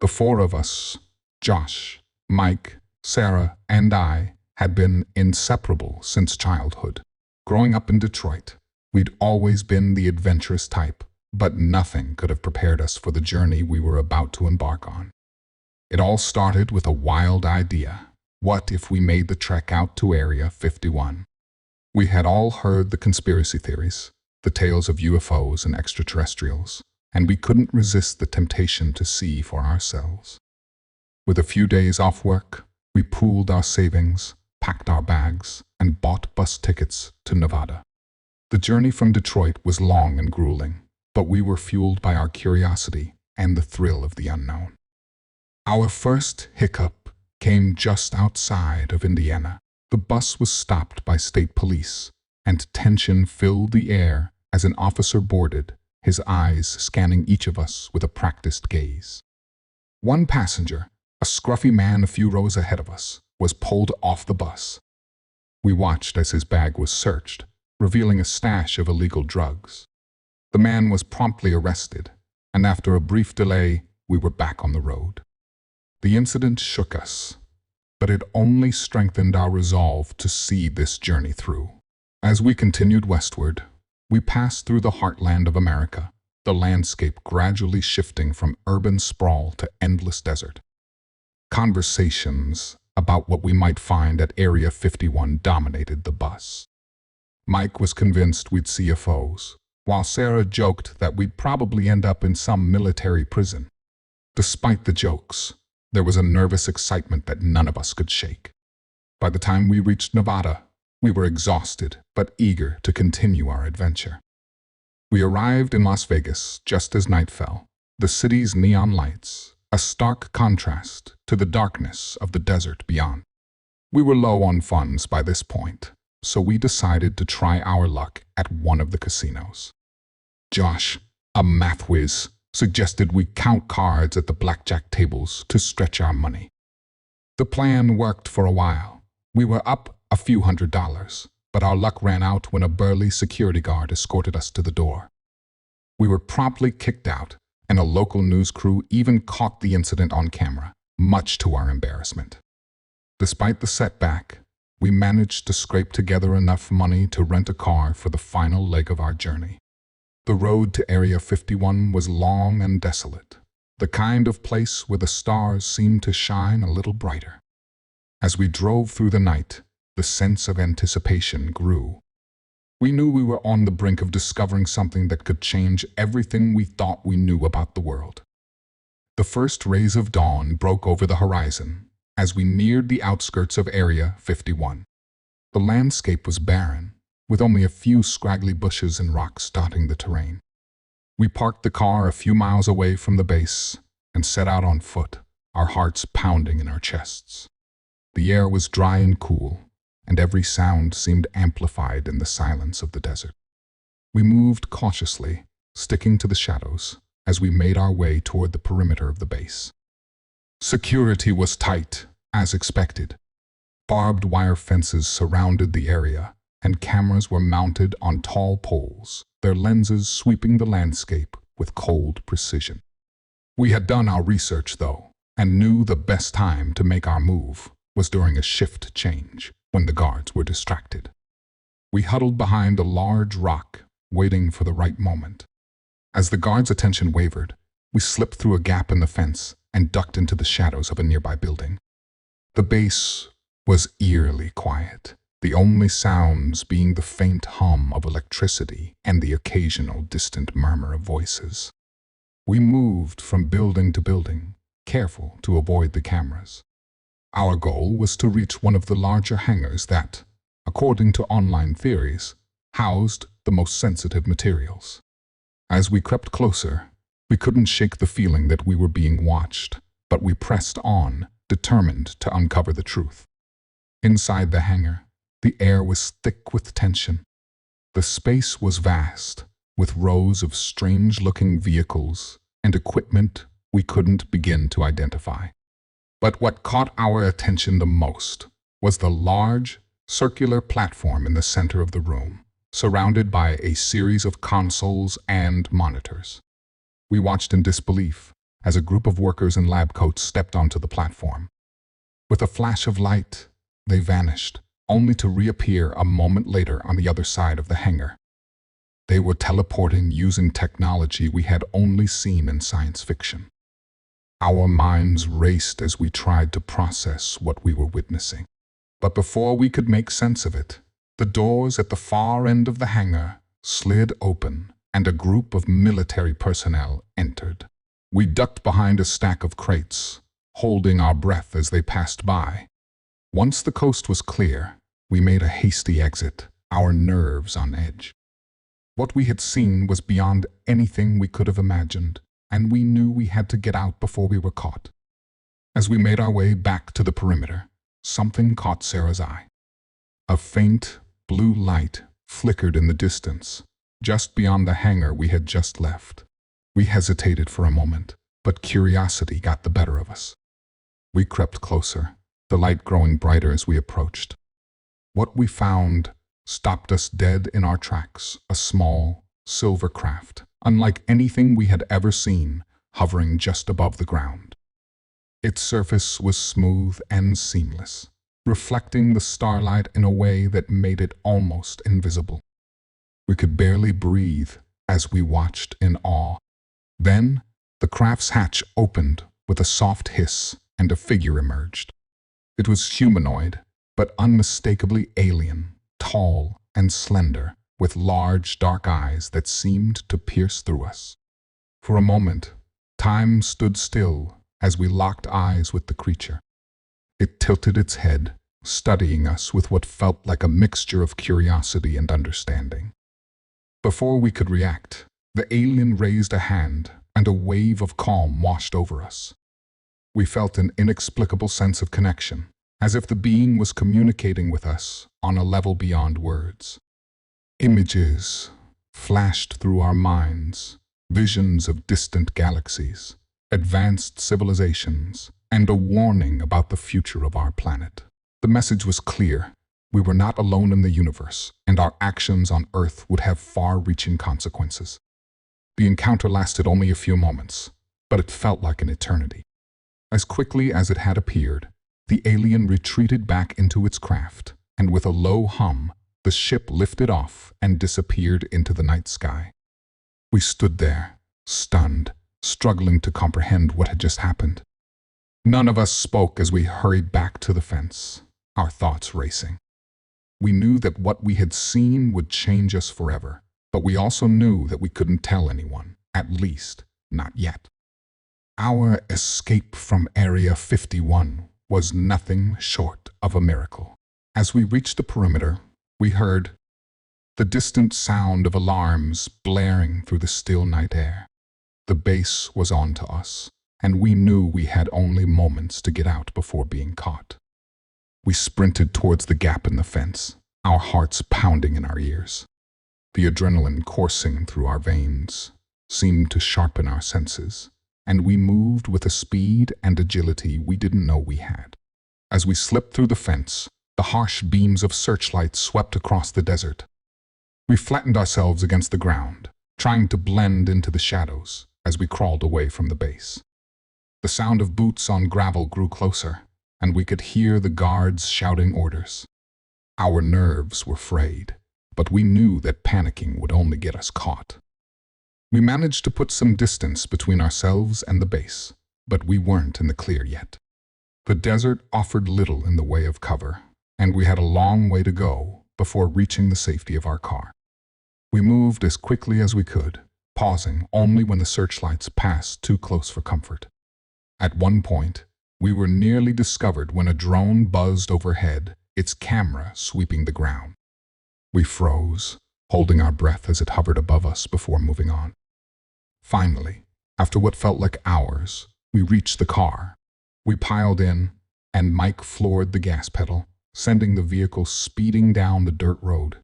The four of us, Josh, Mike, Sarah, and I, had been inseparable since childhood. Growing up in Detroit, we'd always been the adventurous type, but nothing could have prepared us for the journey we were about to embark on. It all started with a wild idea. What if we made the trek out to Area 51? We had all heard the conspiracy theories, the tales of UFOs and extraterrestrials, and we couldn't resist the temptation to see for ourselves. With a few days off work, we pooled our savings, packed our bags, and bought bus tickets to Nevada. The journey from Detroit was long and grueling, but we were fueled by our curiosity and the thrill of the unknown. Our first hiccup came just outside of Indiana. The bus was stopped by state police, and tension filled the air as an officer boarded, his eyes scanning each of us with a practiced gaze. One passenger, a scruffy man a few rows ahead of us, was pulled off the bus. We watched as his bag was searched, revealing a stash of illegal drugs. The man was promptly arrested, and after a brief delay, we were back on the road. The incident shook us, but it only strengthened our resolve to see this journey through. As we continued westward, we passed through the heartland of America, the landscape gradually shifting from urban sprawl to endless desert. Conversations about what we might find at Area 51 dominated the bus. Mike was convinced we'd see UFOs, while Sarah joked that we'd probably end up in some military prison. Despite the jokes, there was a nervous excitement that none of us could shake. By the time we reached Nevada, we were exhausted but eager to continue our adventure. We arrived in Las Vegas just as night fell, the city's neon lights, a stark contrast to the darkness of the desert beyond. We were low on funds by this point, so we decided to try our luck at one of the casinos. Josh, a math whiz, suggested we count cards at the blackjack tables to stretch our money. The plan worked for a while. We were up a few $100s, but our luck ran out when a burly security guard escorted us to the door. We were promptly kicked out, and a local news crew even caught the incident on camera, much to our embarrassment. Despite the setback, we managed to scrape together enough money to rent a car for the final leg of our journey. The road to Area 51 was long and desolate, the kind of place where the stars seemed to shine a little brighter. As we drove through the night, the sense of anticipation grew. We knew we were on the brink of discovering something that could change everything we thought we knew about the world. The first rays of dawn broke over the horizon as we neared the outskirts of Area 51. The landscape was barren, with only a few scraggly bushes and rocks dotting the terrain. We parked the car a few miles away from the base and set out on foot, our hearts pounding in our chests. The air was dry and cool, and every sound seemed amplified in the silence of the desert. We moved cautiously, sticking to the shadows, as we made our way toward the perimeter of the base. Security was tight, as expected. Barbed wire fences surrounded the area, and cameras were mounted on tall poles, their lenses sweeping the landscape with cold precision. We had done our research, though, and knew the best time to make our move was during a shift change, when the guards were distracted. We huddled behind a large rock, waiting for the right moment. As the guards' attention wavered, we slipped through a gap in the fence and ducked into the shadows of a nearby building. The base was eerily quiet, the only sounds being the faint hum of electricity and the occasional distant murmur of voices. We moved from building to building, careful to avoid the cameras. Our goal was to reach one of the larger hangars that, according to online theories, housed the most sensitive materials. As we crept closer, we couldn't shake the feeling that we were being watched, but we pressed on, determined to uncover the truth. Inside the hangar, the air was thick with tension. The space was vast, with rows of strange-looking vehicles and equipment we couldn't begin to identify. But what caught our attention the most was the large, circular platform in the center of the room, surrounded by a series of consoles and monitors. We watched in disbelief as a group of workers in lab coats stepped onto the platform. With a flash of light, they vanished, only to reappear a moment later on the other side of the hangar. They were teleporting using technology we had only seen in science fiction. Our minds raced as we tried to process what we were witnessing. But before we could make sense of it, the doors at the far end of the hangar slid open and a group of military personnel entered. We ducked behind a stack of crates, holding our breath as they passed by. Once the coast was clear, we made a hasty exit, our nerves on edge. What we had seen was beyond anything we could have imagined, and we knew we had to get out before we were caught. As we made our way back to the perimeter, something caught Sarah's eye. A faint, blue light flickered in the distance, just beyond the hangar we had just left. We hesitated for a moment, but curiosity got the better of us. We crept closer, the light growing brighter as we approached. What we found stopped us dead in our tracks, a small, silver craft, unlike anything we had ever seen, hovering just above the ground. Its surface was smooth and seamless, reflecting the starlight in a way that made it almost invisible. We could barely breathe as we watched in awe. Then, the craft's hatch opened with a soft hiss and a figure emerged. It was humanoid, but unmistakably alien, tall and slender, with large, dark eyes that seemed to pierce through us. For a moment, time stood still as we locked eyes with the creature. It tilted its head, studying us with what felt like a mixture of curiosity and understanding. Before we could react, the alien raised a hand, and a wave of calm washed over us. We felt an inexplicable sense of connection, as if the being was communicating with us on a level beyond words. Images flashed through our minds, visions of distant galaxies, advanced civilizations, and a warning about the future of our planet. The message was clear. We were not alone in the universe, and our actions on Earth would have far-reaching consequences. The encounter lasted only a few moments, but it felt like an eternity. As quickly as it had appeared, the alien retreated back into its craft, and with a low hum, the ship lifted off and disappeared into the night sky. We stood there, stunned, struggling to comprehend what had just happened. None of us spoke as we hurried back to the fence, our thoughts racing. We knew that what we had seen would change us forever, but we also knew that we couldn't tell anyone, at least not yet. Our escape from Area 51 was nothing short of a miracle. As we reached the perimeter, we heard the distant sound of alarms blaring through the still night air. The base was on to us, and we knew we had only moments to get out before being caught. We sprinted towards the gap in the fence, our hearts pounding in our ears. The adrenaline coursing through our veins seemed to sharpen our senses, and we moved with a speed and agility we didn't know we had. As we slipped through the fence, the harsh beams of searchlights swept across the desert. We flattened ourselves against the ground, trying to blend into the shadows as we crawled away from the base. The sound of boots on gravel grew closer, and we could hear the guards shouting orders. Our nerves were frayed, but we knew that panicking would only get us caught. We managed to put some distance between ourselves and the base, but we weren't in the clear yet. The desert offered little in the way of cover, and we had a long way to go before reaching the safety of our car. We moved as quickly as we could, pausing only when the searchlights passed too close for comfort. At one point, we were nearly discovered when a drone buzzed overhead, its camera sweeping the ground. We froze, holding our breath as it hovered above us before moving on. Finally, after what felt like hours, we reached the car. We piled in, and Mike floored the gas pedal, sending the vehicle speeding down the dirt road.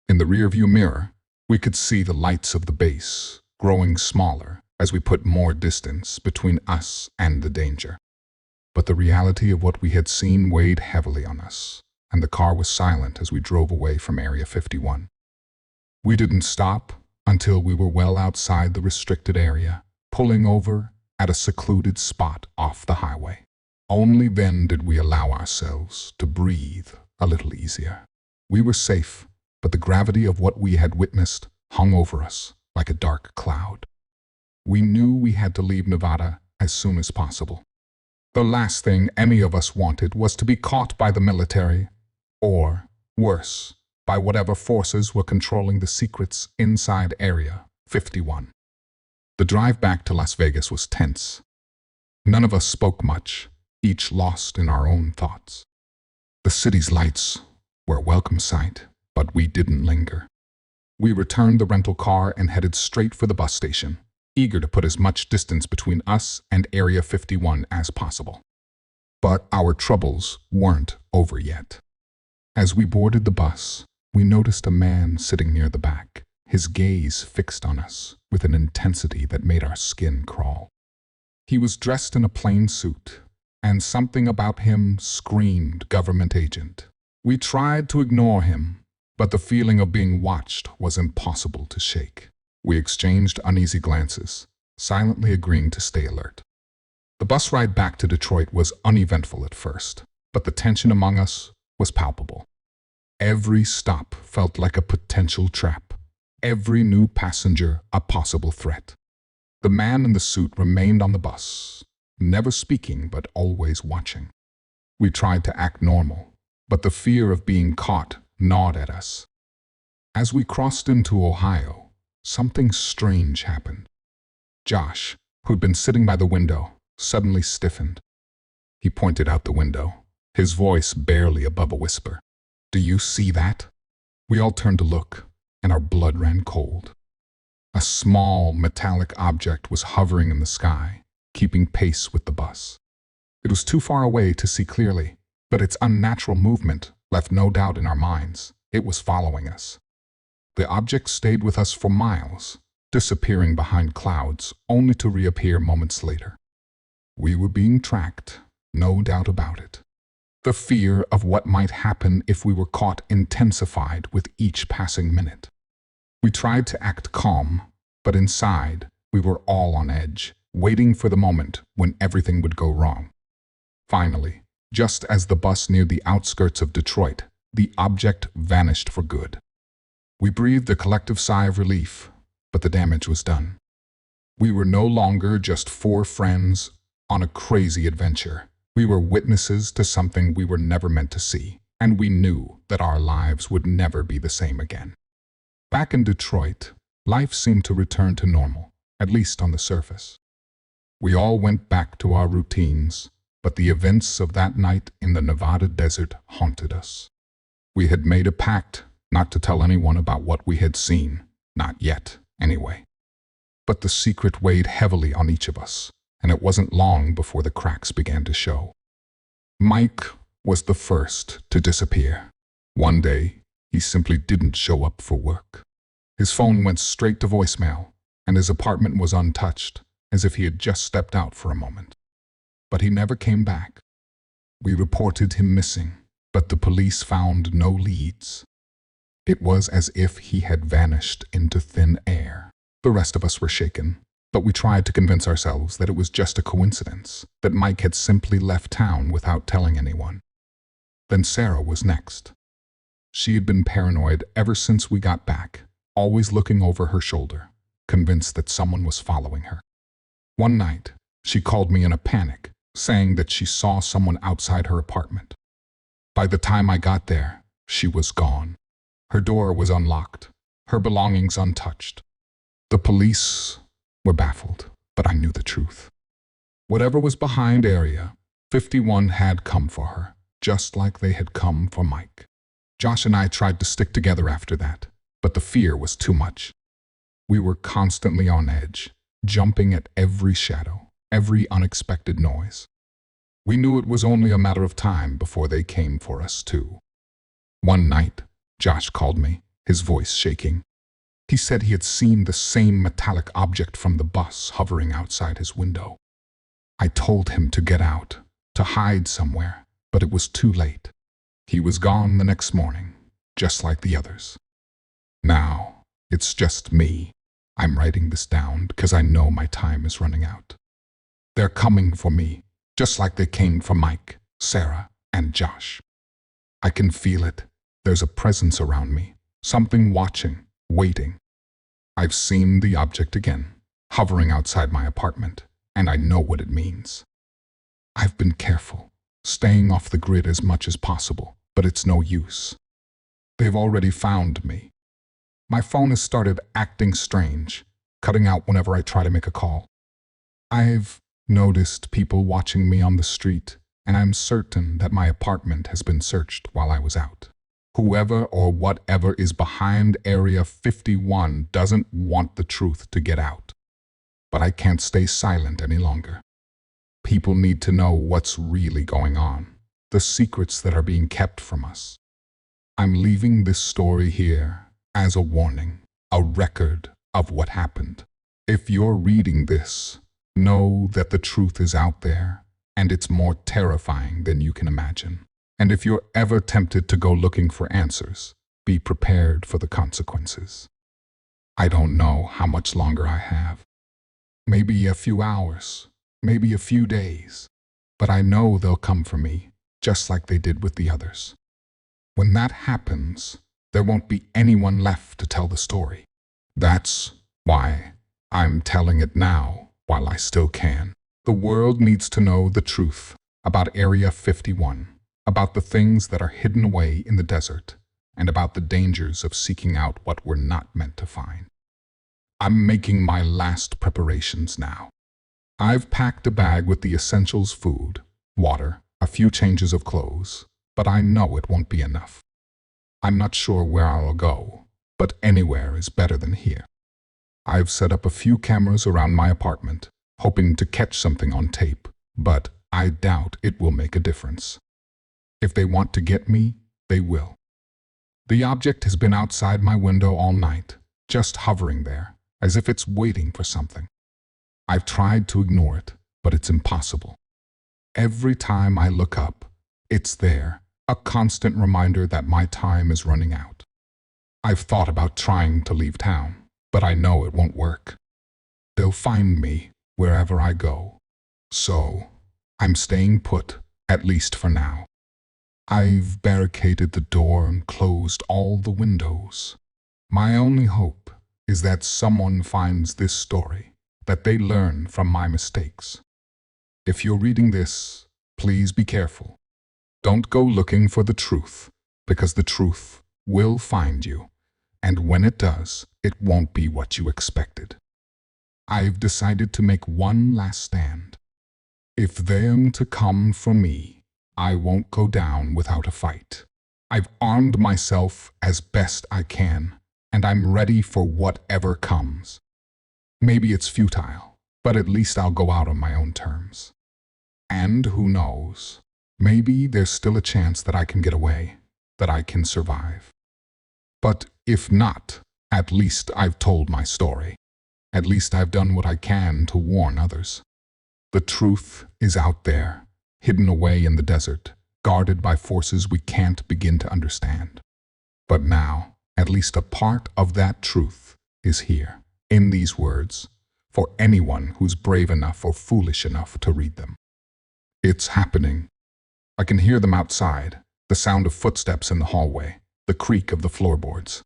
In the rearview mirror, we could see the lights of the base growing smaller as we put more distance between us and the danger. But the reality of what we had seen weighed heavily on us, and the car was silent as we drove away from Area 51. We didn't stop until we were well outside the restricted area, pulling over at a secluded spot off the highway. Only then did we allow ourselves to breathe a little easier. We were safe, but the gravity of what we had witnessed hung over us like a dark cloud. We knew we had to leave Nevada as soon as possible. The last thing any of us wanted was to be caught by the military, or, worse, by whatever forces were controlling the secrets inside Area 51. The drive back to Las Vegas was tense. None of us spoke much, each lost in our own thoughts. The city's lights were a welcome sight, but we didn't linger. We returned the rental car and headed straight for the bus station, eager to put as much distance between us and Area 51 as possible. But our troubles weren't over yet. As we boarded the bus, we noticed a man sitting near the back, his gaze fixed on us with an intensity that made our skin crawl. He was dressed in a plain suit, and something about him screamed government agent. We tried to ignore him, but the feeling of being watched was impossible to shake. We exchanged uneasy glances, silently agreeing to stay alert. The bus ride back to Detroit was uneventful at first, but the tension among us was palpable. Every stop felt like a potential trap, every new passenger a possible threat. The man in the suit remained on the bus, never speaking but always watching. We tried to act normal, but the fear of being caught gnawed at us. As we crossed into Ohio, something strange happened. Josh, who'd been sitting by the window, suddenly stiffened. He pointed out the window, his voice barely above a whisper. "Do you see that?" We all turned to look, and our blood ran cold. A small, metallic object was hovering in the sky, keeping pace with the bus. It was too far away to see clearly, but its unnatural movement left no doubt in our minds. It was following us. The object stayed with us for miles, disappearing behind clouds, only to reappear moments later. We were being tracked, no doubt about it. The fear of what might happen if we were caught intensified with each passing minute. We tried to act calm, but inside, we were all on edge, waiting for the moment when everything would go wrong. Finally, just as the bus neared the outskirts of Detroit, the object vanished for good. We breathed a collective sigh of relief, but the damage was done. We were no longer just four friends on a crazy adventure. We were witnesses to something we were never meant to see, and we knew that our lives would never be the same again. Back in Detroit, life seemed to return to normal, at least on the surface. We all went back to our routines, but the events of that night in the Nevada desert haunted us. We had made a pact not to tell anyone about what we had seen, not yet, anyway. But the secret weighed heavily on each of us, and it wasn't long before the cracks began to show. Mike was the first to disappear. One day, he simply didn't show up for work. His phone went straight to voicemail, and his apartment was untouched, as if he had just stepped out for a moment. But he never came back. We reported him missing, but the police found no leads. It was as if he had vanished into thin air. The rest of us were shaken, but we tried to convince ourselves that it was just a coincidence, that Mike had simply left town without telling anyone. Then Sarah was next. She had been paranoid ever since we got back, always looking over her shoulder, convinced that someone was following her. One night, she called me in a panic, saying that she saw someone outside her apartment. By the time I got there, she was gone. Her door was unlocked, her belongings untouched. The police were baffled, but I knew the truth. Whatever was behind Area 51 had come for her, just like they had come for Mike. Josh and I tried to stick together after that, but the fear was too much. We were constantly on edge, jumping at every shadow, every unexpected noise. We knew it was only a matter of time before they came for us too. One night, Josh called me, his voice shaking. He said he had seen the same metallic object from the bus hovering outside his window. I told him to get out, to hide somewhere, but it was too late. He was gone the next morning, just like the others. Now, it's just me. I'm writing this down because I know my time is running out. They're coming for me, just like they came for Mike, Sarah, and Josh. I can feel it. There's a presence around me, something watching, waiting. I've seen the object again, hovering outside my apartment, and I know what it means. I've been careful, staying off the grid as much as possible, but it's no use. They've already found me. My phone has started acting strange, cutting out whenever I try to make a call. I've noticed people watching me on the street, and I'm certain that my apartment has been searched while I was out. Whoever or whatever is behind Area 51 doesn't want the truth to get out. But I can't stay silent any longer. People need to know what's really going on, the secrets that are being kept from us. I'm leaving this story here as a warning, a record of what happened. If you're reading this, know that the truth is out there, and it's more terrifying than you can imagine. And if you're ever tempted to go looking for answers, be prepared for the consequences. I don't know how much longer I have. Maybe a few hours, maybe a few days, but I know they'll come for me, just like they did with the others. When that happens, there won't be anyone left to tell the story. That's why I'm telling it now while I still can. The world needs to know the truth about Area 51, about the things that are hidden away in the desert, and about the dangers of seeking out what we're not meant to find. I'm making my last preparations now. I've packed a bag with the essentials: food, water, a few changes of clothes, but I know it won't be enough. I'm not sure where I'll go, but anywhere is better than here. I've set up a few cameras around my apartment, hoping to catch something on tape, but I doubt it will make a difference. If they want to get me, they will. The object has been outside my window all night, just hovering there, as if it's waiting for something. I've tried to ignore it, but it's impossible. Every time I look up, it's there, a constant reminder that my time is running out. I've thought about trying to leave town, but I know it won't work. They'll find me wherever I go. So, I'm staying put, at least for now. I've barricaded the door and closed all the windows. My only hope is that someone finds this story, that they learn from my mistakes. If you're reading this, please be careful. Don't go looking for the truth, because the truth will find you, and when it does, it won't be what you expected. I've decided to make one last stand. If they're to come for me, I won't go down without a fight. I've armed myself as best I can, and I'm ready for whatever comes. Maybe it's futile, but at least I'll go out on my own terms. And who knows, maybe there's still a chance that I can get away, that I can survive. But if not, at least I've told my story. At least I've done what I can to warn others. The truth is out there, hidden away in the desert, guarded by forces we can't begin to understand. But now, at least a part of that truth is here, in these words, for anyone who's brave enough or foolish enough to read them. It's happening. I can hear them outside, the sound of footsteps in the hallway, the creak of the floorboards.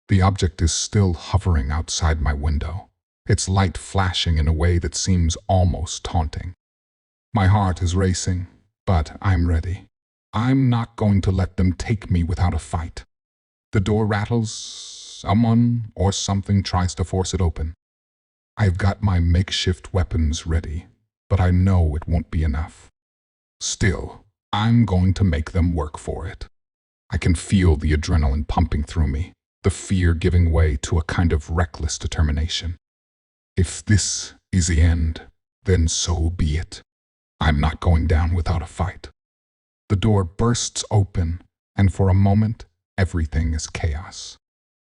The object is still hovering outside my window, its light flashing in a way that seems almost taunting. My heart is racing, but I'm ready. I'm not going to let them take me without a fight. The door rattles, someone or something tries to force it open. I've got my makeshift weapons ready, but I know it won't be enough. Still, I'm going to make them work for it. I can feel the adrenaline pumping through me, the fear giving way to a kind of reckless determination. If this is the end, then so be it. I'm not going down without a fight. The door bursts open, and for a moment, everything is chaos.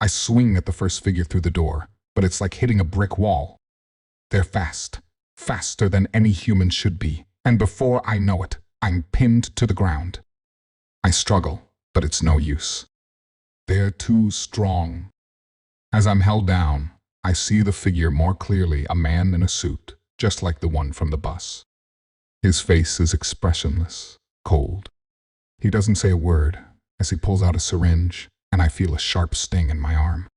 I swing at the first figure through the door, but it's like hitting a brick wall. They're fast, faster than any human should be, and before I know it, I'm pinned to the ground. I struggle, but it's no use. They're too strong. As I'm held down, I see the figure more clearly, a man in a suit, just like the one from the bus. His face is expressionless, cold. He doesn't say a word as he pulls out a syringe, and I feel a sharp sting in my arm.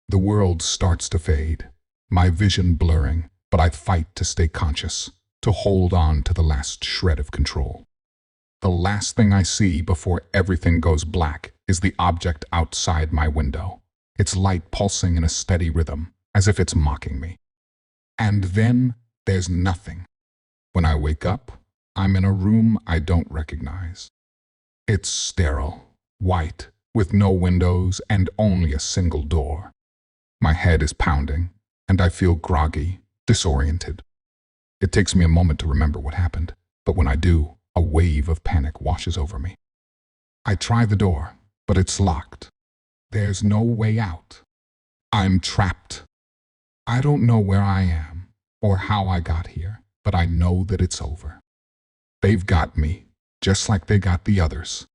The world starts to fade, my vision blurring, but I fight to stay conscious, to hold on to the last shred of control. The last thing I see before everything goes black is the object outside my window, its light pulsing in a steady rhythm, as if it's mocking me. And then there's nothing. When I wake up, I'm in a room I don't recognize. It's sterile, white, with no windows and only a single door. My head is pounding, and I feel groggy, disoriented. It takes me a moment to remember what happened, but when I do, a wave of panic washes over me. I try the door, but it's locked. There's no way out. I'm trapped. I don't know where I am or how I got here, but I know that it's over. They've got me, just like they got the others.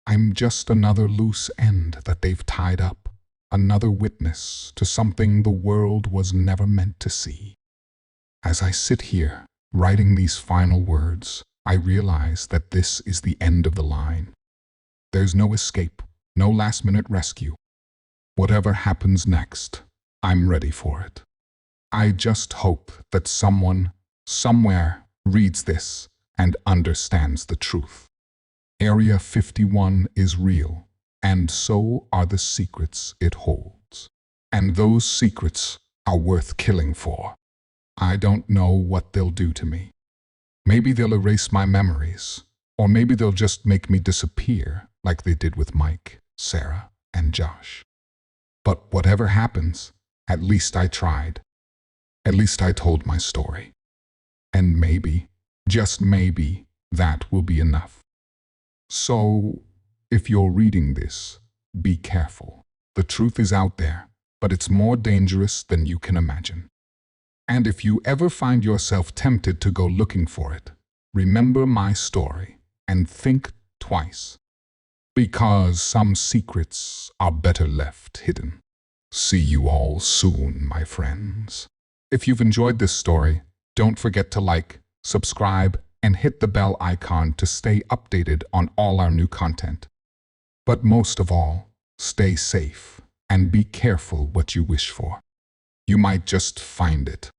I'm just another loose end that they've tied up, another witness to something the world was never meant to see. As I sit here, writing these final words, I realize that this is the end of the line. There's no escape, no last-minute rescue. Whatever happens next, I'm ready for it. I just hope that someone, somewhere, reads this and understands the truth. Area 51 is real, and so are the secrets it holds. And those secrets are worth killing for. I don't know what they'll do to me. Maybe they'll erase my memories, or maybe they'll just make me disappear like they did with Mike, Sarah, and Josh. But whatever happens, at least I tried. At least I told my story. And maybe, just maybe, that will be enough. So, if you're reading this, be careful. The truth is out there, but it's more dangerous than you can imagine. And if you ever find yourself tempted to go looking for it, remember my story and think twice. Because some secrets are better left hidden. See you all soon, my friends. If you've enjoyed this story, don't forget to like, subscribe, and hit the bell icon to stay updated on all our new content. But most of all, stay safe and be careful what you wish for. You might just find it.